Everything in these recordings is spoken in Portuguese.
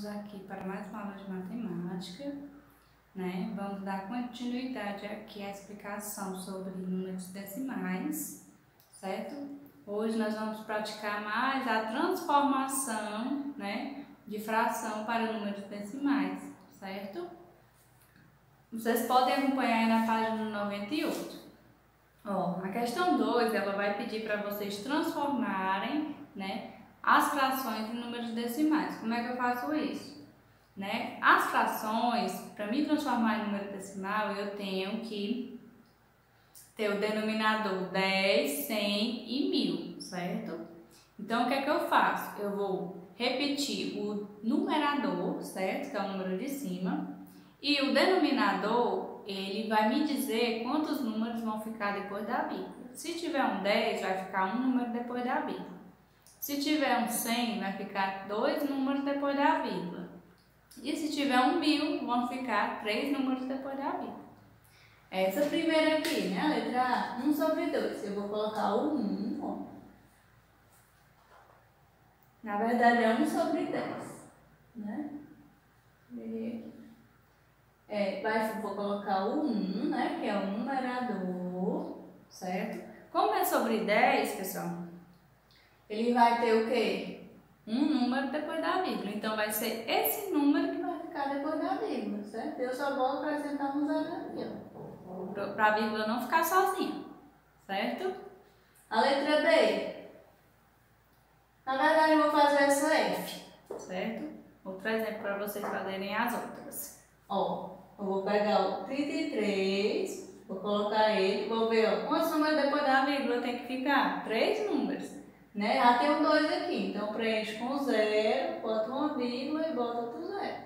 Vamos aqui para mais uma aula de matemática, né? Vamos dar continuidade aqui à explicação sobre números decimais, certo? Hoje nós vamos praticar mais a transformação, né, de fração para números decimais, certo? Vocês podem acompanhar aí na página 98. Ó, a questão 2, ela vai pedir para vocês transformarem, né, as frações em números decimais. Como é que eu faço isso? Né? As frações, para me transformar em número decimal, eu tenho que ter o denominador 10, 100 e 1000, certo? Então, o que é que eu faço? Eu vou repetir o numerador, certo? Que é o número de cima. E o denominador, ele vai me dizer quantos números vão ficar depois da vírgula. Se tiver um 10, vai ficar um número depois da vírgula. Se tiver um 100, vai ficar 2 números depois da vírgula. E se tiver um 1000, vão ficar 3 números depois da vírgula. Essa primeira aqui, né? A letra A, 1 sobre 2. Eu vou colocar o 1, ó. Na verdade é 1 sobre 10, né? Vou colocar o 1, né? Que é o numerador, certo? Como é sobre 10, pessoal, ele vai ter o quê? Um número depois da vírgula. Então, vai ser esse número que vai ficar depois da vírgula, certo? Eu só vou acrescentar um zero aqui, ó, para a vírgula não ficar sozinha, certo? A letra B. Na verdade, eu vou fazer essa F, certo? Outro exemplo para vocês fazerem as outras. Ó, eu vou pegar o 33, vou colocar ele, vou ver, ó, quantos números depois da vírgula tem que ficar? 3 números. Né? Já tem um 2 aqui, então preenche com 0, bota uma vírgula e bota outro 0.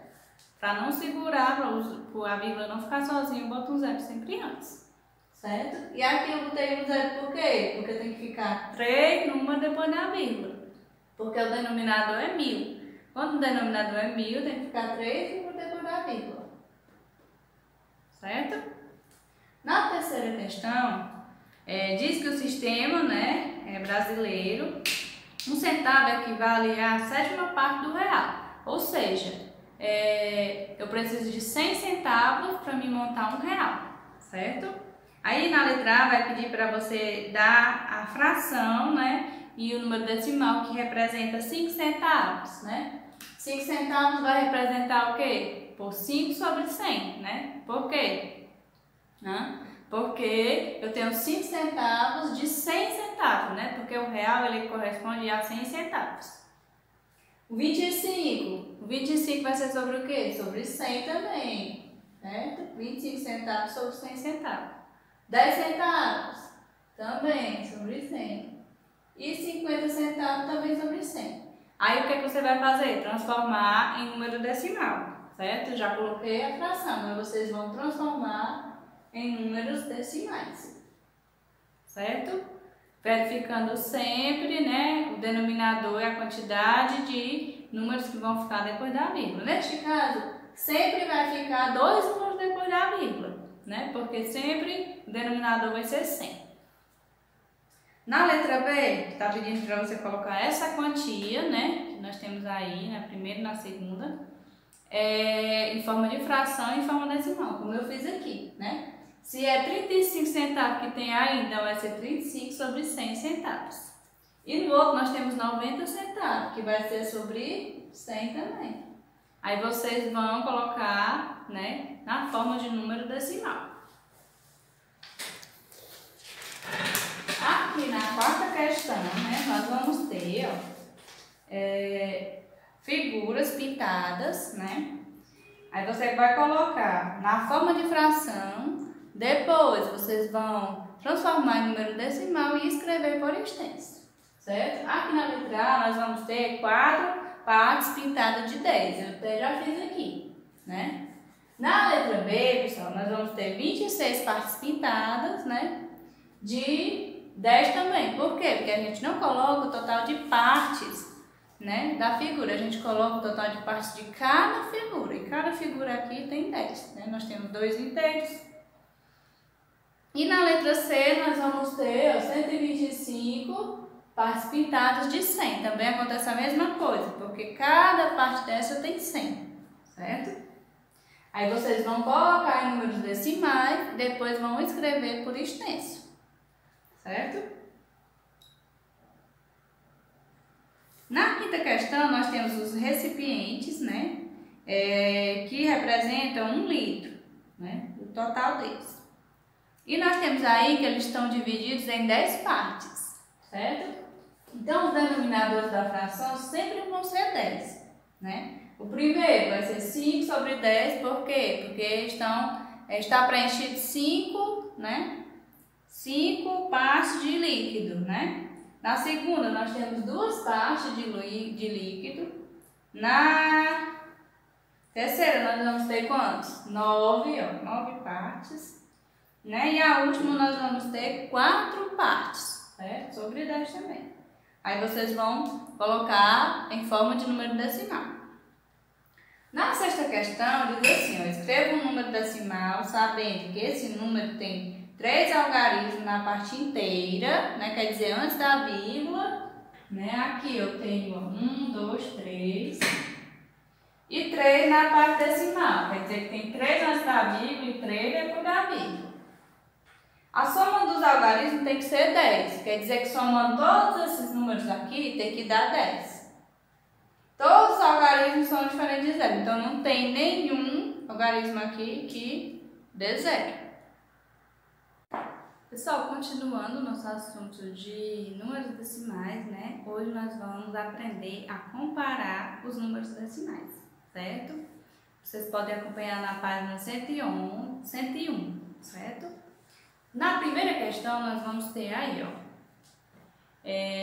Para não segurar, para a vírgula não ficar sozinha, bota um 0 sempre antes. Certo? E aqui eu botei um 0 por quê? Porque tem que ficar 3 números depois da vírgula. Porque o denominador é 1000. Quando o denominador é 1000, tem que ficar 3 números depois da vírgula. Certo? Na terceira questão, diz que o sistema, né, brasileiro, 1 centavo equivale à 7ª parte do real. Ou seja, eu preciso de 100 centavos para me montar um real, certo? Aí na letra A vai pedir para você dar a fração, né, e o número decimal que representa 5 centavos, né? 5 centavos vai representar o quê? Por 5 sobre 100, né? Por quê? Porque eu tenho 5 centavos de 100 centavos, né? Porque o real ele corresponde a 100 centavos. O 25 vai ser sobre o quê? Sobre 100 também, certo? 25 centavos sobre 100 centavos. 10 centavos também sobre 100. E 50 centavos também sobre 100. Aí o que você vai fazer? Transformar em número decimal, certo? Já coloquei a fração, mas vocês vão transformar em números decimais, certo? Verificando sempre, né, o denominador e a quantidade de números que vão ficar depois da vírgula. Neste caso, sempre vai ficar 2 números depois da vírgula, né? Porque sempre o denominador vai ser 100. Na letra B, está pedindo para você colocar essa quantia, né, que nós temos aí na primeira e na segunda, em forma de fração e em forma decimal, como eu fiz aqui, né? Se é 35 centavos que tem aí, então vai ser 35 sobre 100 centavos. E no outro nós temos 90 centavos, que vai ser sobre 100 também. Aí vocês vão colocar, né, na forma de número decimal. Aqui na quarta questão, né, nós vamos ter, ó, figuras pintadas, né? Aí você vai colocar na forma de fração. Depois, vocês vão transformar em número decimal e escrever por extenso, certo? Aqui na letra A, nós vamos ter 4 partes pintadas de 10. Eu até já fiz aqui, né? Na letra B, pessoal, nós vamos ter 26 partes pintadas, né? De 10 também. Por quê? Porque a gente não coloca o total de partes, né, da figura. A gente coloca o total de partes de cada figura. E cada figura aqui tem 10, né? Nós temos 2 inteiros. E na letra C nós vamos ter 125 partes pintadas de 100. Também acontece a mesma coisa, porque cada parte dessa tem 100, certo? Aí vocês vão colocar em números decimais e depois vão escrever por extenso, certo? Na quinta questão, nós temos os recipientes, né? Que representam 1 litro, né? O total deles. E nós temos aí que eles estão divididos em 10 partes, certo? Então, os denominadores da fração sempre vão ser 10, né? O primeiro vai ser 5 sobre 10, por quê? Porque está preenchido 5, né? 5 partes de líquido, né? Na segunda, nós temos 2 partes de líquido. Na terceira, nós vamos ter quantos? 9, ó, 9 partes. Né? E a última, nós vamos ter 4 partes, certo? Sobre 10 também. Aí vocês vão colocar em forma de número decimal. Na sexta questão, diz assim, ó, escreva um número decimal sabendo que esse número tem 3 algarismos na parte inteira, né? Quer dizer, antes da vírgula, né? Aqui eu tenho 1, 2, 3 e 3 na parte decimal. Quer dizer que tem 3 antes da vírgula e 3 depois da vírgula. A soma dos algarismos tem que ser 10. Quer dizer que somando todos esses números aqui tem que dar 10. Todos os algarismos são diferentes de zero. Então não tem nenhum algarismo aqui que dê zero. Pessoal, continuando o nosso assunto de números decimais, né? Hoje nós vamos aprender a comparar os números decimais, certo? Vocês podem acompanhar na página 101, certo? Na primeira questão, nós vamos ter aí, ó,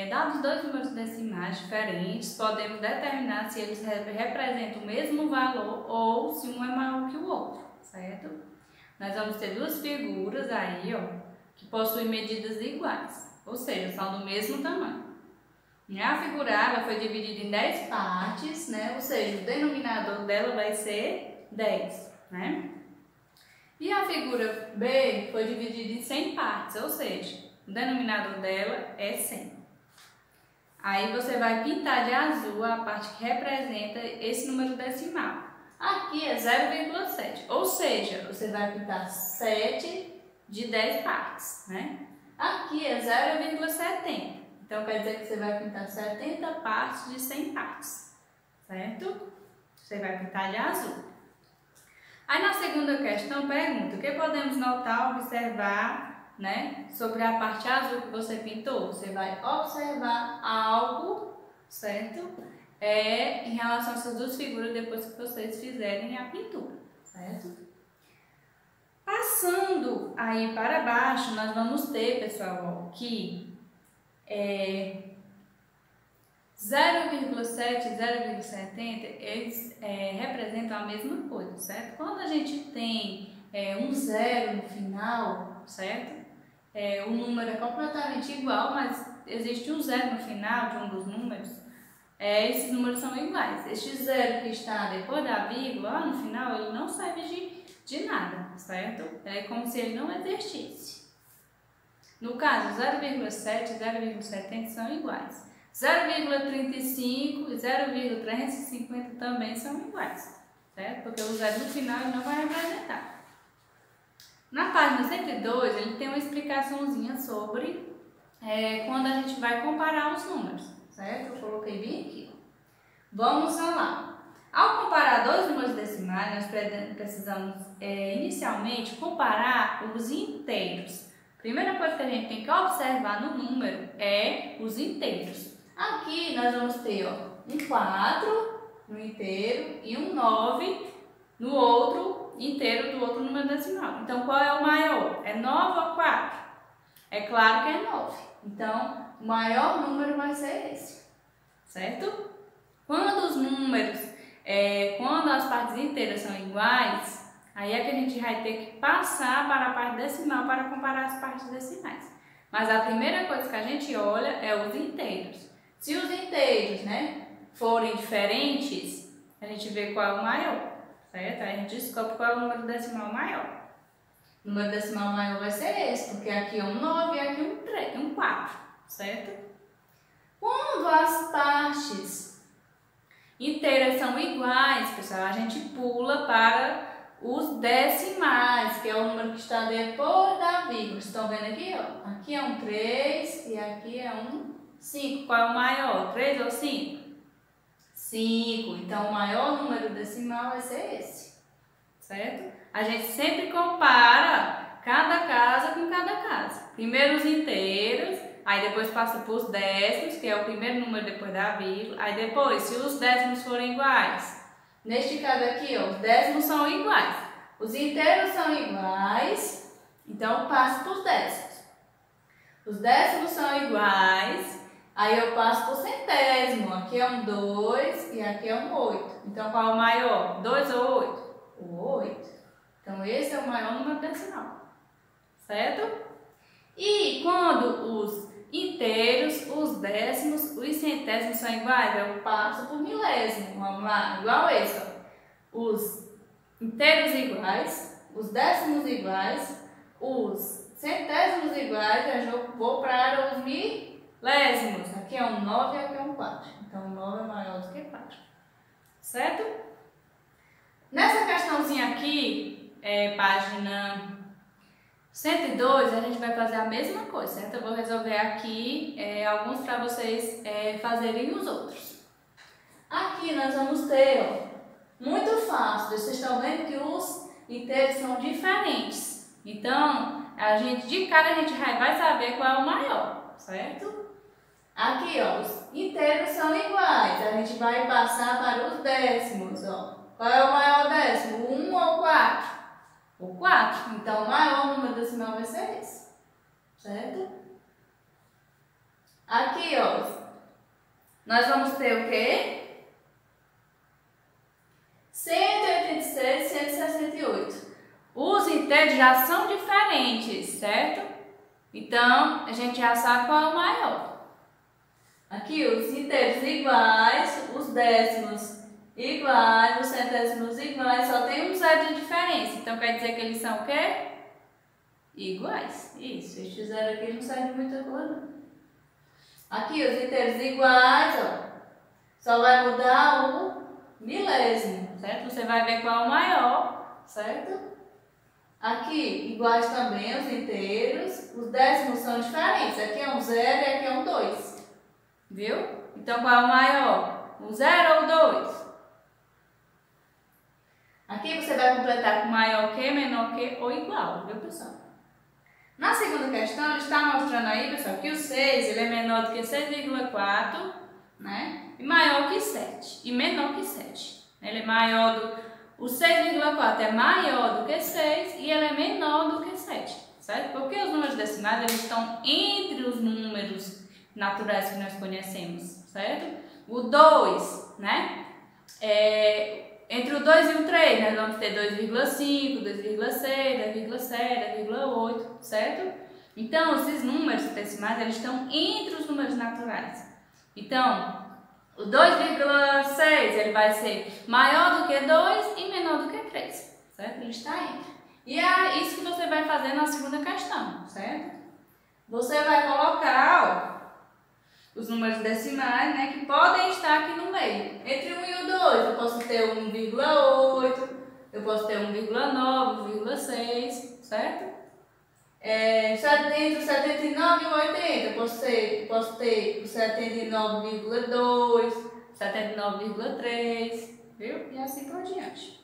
dados 2 números decimais diferentes, podemos determinar se eles representam o mesmo valor ou se um é maior que o outro, certo? Nós vamos ter 2 figuras aí, ó, que possuem medidas iguais, ou seja, são do mesmo tamanho. A figura A ela foi dividida em 10 partes, né? Ou seja, o denominador dela vai ser 10, né? E a figura B foi dividida em 100 partes, ou seja, o denominador dela é 100. Aí você vai pintar de azul a parte que representa esse número decimal. Aqui é 0,7, ou seja, você vai pintar 7 de 10 partes, né? Aqui é 0,70. Então, quer dizer que você vai pintar 70 partes de 100 partes, certo? Você vai pintar de azul. Aí, na segunda questão, pergunta, o que podemos notar, observar, né, sobre a parte azul que você pintou? Você vai observar algo, certo? Em relação a essas 2 figuras depois que vocês fizerem a pintura, certo? Passando aí para baixo, nós vamos ter, pessoal, ó, que 0,7 e 0,70 eles representam a mesma coisa, certo? Quando a gente tem um zero no final, certo? O número é completamente igual, mas existe um zero no final de um dos números. Esses números são iguais. Este zero que está depois da vírgula, lá no final, ele não serve de nada, certo? É como se ele não existisse. No caso, 0,7 e 0,70 são iguais. 0,35 e 0,350 também são iguais, certo? Porque o zero no final ele não vai representar. Na página 102, ele tem uma explicaçãozinha sobre quando a gente vai comparar os números, certo? Eu coloquei bem aqui. Vamos lá. Ao comparar 2 números decimais, nós precisamos inicialmente comparar os inteiros. Primeira coisa que a gente tem que observar no número é os inteiros. Aqui nós vamos ter um 4 no inteiro e um 9 no outro inteiro do outro número decimal. Então, qual é o maior? É 9 ou 4? É claro que é 9. Então, o maior número vai ser esse, certo? Quando os números, quando as partes inteiras são iguais, aí é que a gente vai ter que passar para a parte decimal para comparar as partes decimais. Mas a primeira coisa que a gente olha é os inteiros. Se os inteiros, né, forem diferentes, a gente vê qual é o maior, certo? Aí a gente descobre qual é o número decimal maior. O número decimal maior vai ser esse, porque aqui é um 9 e aqui um 4, certo? as partes inteiras são iguais, pessoal, a gente pula para os decimais, que é o número que está depois da vírgula. Estão vendo aqui, ó? Aqui é um 3 e aqui é um 5. Qual é o maior? 3 ou 5? 5. Então, o maior número decimal vai ser esse. Certo? A gente sempre compara cada casa com cada casa. Primeiro os inteiros, aí depois passa para os décimos, que é o primeiro número depois da vírgula. Aí depois, se os décimos forem iguais, neste caso aqui, ó, os décimos são iguais. Os inteiros são iguais, então eu passo para os décimos. Os décimos são iguais, aí eu passo para o centésimo. Aqui é um 2 e aqui é um 8. Então qual é o maior? 2 ou 8? O 8. Então esse é o maior número decimal. Certo? E quando os inteiros, os décimos, os centésimos são iguais, eu passo por milésimo. Vamos lá, igual esse, ó. Os inteiros iguais, os décimos iguais, os centésimos iguais, eu vou para os milésimos. Aqui é um 9 e aqui é um 4. Então 9 é maior do que 4. Certo? Nessa questãozinha aqui, página 102, a gente vai fazer a mesma coisa, certo? Eu vou resolver aqui alguns para vocês fazerem os outros. Aqui nós vamos ter, ó, muito fácil, vocês estão vendo que os inteiros são diferentes. Então, de cara a gente vai saber qual é o maior, certo? Aqui, ó, os inteiros são iguais, a gente vai passar para os décimos, ó. Qual é o maior décimo? 1 ou 4? O 4. Então, o maior número decimal vai ser esse. Certo? Aqui, ó, nós vamos ter o quê? 186 e 168. Os inteiros já são diferentes, certo? Então, a gente já sabe qual é o maior. Aqui, os inteiros iguais, os décimos iguais, os centésimos iguais, só tem um zero de diferença. Então, quer dizer que eles são o quê? Iguais. Isso, este zero aqui não serve de muita coisa. Aqui, os inteiros iguais, ó, só vai mudar o milésimo, certo? Você vai ver qual é o maior, certo? Aqui, iguais também os inteiros, os décimos são diferentes. Aqui é um 0 e aqui é um 2. Viu? Então, qual é o maior? O 0 ou o 2? Aqui você vai completar com maior que, menor que ou igual, viu, pessoal? Na segunda questão, ele está mostrando aí, pessoal, que o 6 ele é menor do que 6,4, né? E maior que 7, e menor que 7. Ele é maior do... O 6,4 é maior do que 6 e ele é menor do que 7, certo? Porque os números decimais, eles estão entre os números naturais que nós conhecemos, certo? O 2, né? Entre o 2 e o 3, nós vamos ter 2,5, 2,6, 2,7, 2,8, certo? Então, esses números decimais, eles estão entre os números naturais. Então, o 2,6, ele vai ser maior do que 2 e menor do que 3, certo? Ele está entre. E é isso que você vai fazer na segunda questão, certo? Você vai colocar, ó, os números decimais, né, que podem estar aqui no meio. Entre 1 e o 2, eu posso ter 1,8, eu posso ter 1,9, 1,6, certo? Entre o 79 e o 80, eu posso ter o 79,2, 79,3, viu? E assim por diante.